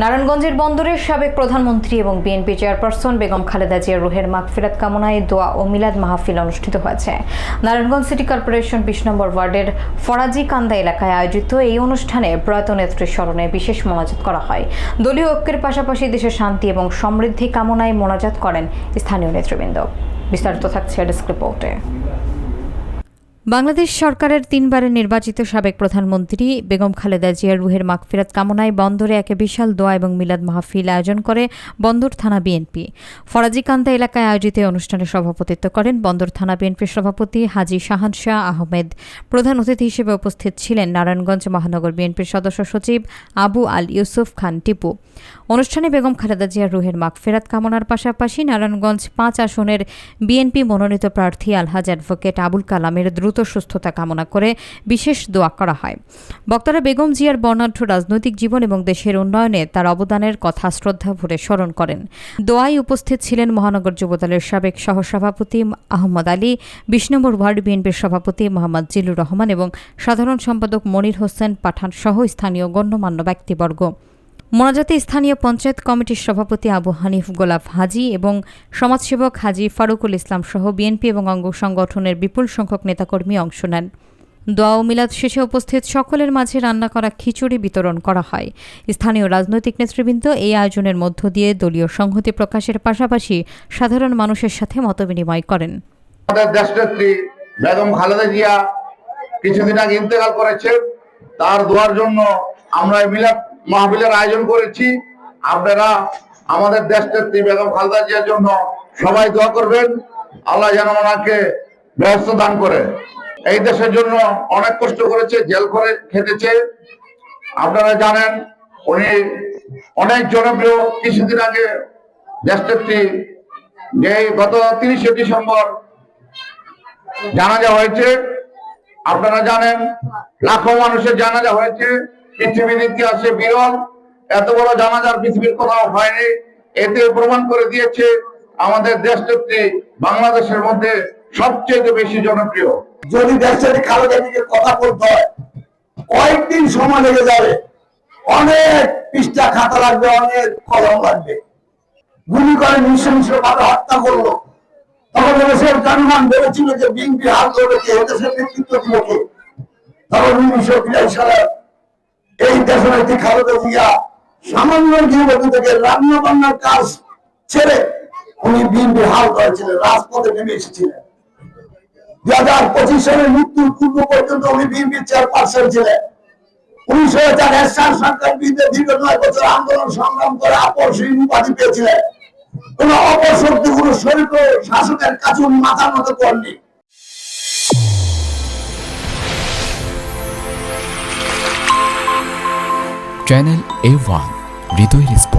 নারায়ণগঞ্জের বন্দরের সাবেক প্রধানমন্ত্রী এবং বিএনপি চেয়ারপারসন বেগম খালেদা জিয়ার রুহের মাগফিরাত কামনায় দোয়া ও মিলাদ মাহফিল অনুষ্ঠিত হয়েছে। নারায়ণগঞ্জ সিটি কর্পোরেশন ২০ নম্বর ওয়ার্ডের ফরাজি কান্দা এলাকায় আয়োজিত এই অনুষ্ঠানে প্রয়াত নেত্রীর স্মরণে বিশেষ মোনাজাত করা হয়। দলীয় ঐক্যের পাশাপাশি দেশের শান্তি এবং সমৃদ্ধি কামনায় মোনাজাত করেন স্থানীয় নেতৃবৃন্দ। বিস্তারিত থাকছে ডেস্ক রিপোর্টে। বাংলাদেশ সরকারের ৩ বারের নির্বাচিত সাবেক প্রধানমন্ত্রী বেগম খালেদা জিয়ার রুহের মাগফিরাত কামনায় বন্দরে এক বিশাল দোয়া এবং মিলাদ মাহফিল আয়োজন করে বন্দর থানা বিএনপি। ফরাজিকান্দা এলাকায় আয়োজিত অনুষ্ঠানে সভাপতিত্ব করেন বন্দর থানা বিএনপির সভাপতি হাজী শাহানশাহ আহমেদ। প্রধান অতিথি হিসেবে উপস্থিত ছিলেন নারায়ণগঞ্জ মহানগর বিএনপির সদস্য সচিব আবু আল ইউসুফ খান টিপু। অনুষ্ঠানে বেগম খালেদা জিয়ার রুহের মাগফিরাত কামনার পাশাপাশি নারায়ণগঞ্জ ৫ আসনের বিএনপি মনোনীত প্রার্থী আলহাজ অ্যাডভোকেট আবুল কালামের দ্রুত সুস্থতা কামনা করে বিশেষ দোয়া করা হয়। বক্তারা বেগম জিয়ার বর্ণাঢ্য রাজনৈতিক জীবন এবং দেশের উন্নয়নে তার অবদানের কথা শ্রদ্ধা ভরে স্মরণ করেন। দোয়ায় উপস্থিত ছিলেন মহানগর যুবদলের সাবেক সহসভাপতি আহমদ আলী, ২০ নম্বর ওয়ার্ড বিএনপির সভাপতি মোহাম্মদ জিল্লুর রহমান এবং সাধারণ সম্পাদক মনির হোসেন পাঠান সহ স্থানীয় গণ্যমান্য ব্যক্তিবর্গ। মোনাজাতে স্থানীয় পঞ্চায়েত কমিটির সভাপতি আবু হানিফ গোলাপ হাজী এবং সমাজসেবক হাজী ফারুকুল ইসলাম সহ বিএনপি এবং অঙ্গ সংগঠনের বিপুল সংখ্যক নেতাকর্মী অংশ নেন। দোয়া ও মিলাদ শেষে উপস্থিত সকলের মাঝে রান্না করা খিচুড়ি বিতরণ করা হয়। স্থানীয় রাজনৈতিক নেতৃবৃন্দ এই আয়োজনের মধ্য দিয়ে দলীয় সংহতি প্রকাশের পাশাপাশি সাধারণ মানুষের সাথে মতবিনিময় করেন। আমাদের দেশনেত্রী বেগম খালেদা জিয়া কিছুদিন আগে ইন্তেকাল করেছেন, তার দোয়ার জন্য আমরা মিলাদ মাহফিলের আয়োজন করেছি। আপনারা আমাদের দেশনেত্রী বেগম খালেদা জিয়ার জন্য সবাই দোয়া করবেন, আল্লাহ যেন ওনাকে ব্যবস্থা দান করে। এই দেশের জন্য অনেক কষ্ট করেছে, জেল করে খেটেছে। আপনারা জানেন উনি অনেক জনপ্রিয়। কিছুদিন আগে দেশনেত্রী যে গত ৩০শে ডিসেম্বর জানাজা হয়েছে, আপনারা জানেন লাখো মানুষের জানাজা হয়েছে। পৃথিবীর ইতিহাসে বিরল, এত বড় জানাজার পৃথিবীর কোথাও হয়নি। এতে প্রমাণ করে দিয়েছে আমাদের দেশনেত্রী বাংলাদেশের মধ্যে সবচেয়ে বেশি জনপ্রিয়। যদি দেশের খালেদা জিয়ার কথা বলতে হয় কয়েকদিন সময় লেগে যাবে, অনেক পৃষ্ঠা খাতা লাগবে, অনেক কলম লাগবে। গুলি করে নৃশংসভাবে হত্যা করলো, তখন দেশের জনগণ বলেছিল যে বিএনপি হাত ধরেছে, দেশের নেতৃত্ব দিলকে। তখন ১৯৮২ সালে এই দেশনেত্রী খালেদা জিয়া সামান্য জীবন থেকে রান্না বান্নার কাজ ছেড়ে উনি বিএনপি হাল ধরেছিলেন, রাজপথে নেমে এসেছিলেন। ২০২৫ সালের মৃত্যুর পূর্ব পর্যন্ত উনি বিএনপির চেয়ারপারসন ছিলেন। ১৯০৪ এরশাদ সরকার বিরুদ্ধে দীর্ঘ ৯ বছর আন্দোলন সংগ্রাম করে আপসহীন উপাধি পেয়েছিলেন। কোন অপশক্তি, কোন শরীর শাসকের কাছে উনি মাথার মতো করেননি। চ্যানেল A1 হৃদয়ের স্পর্শ।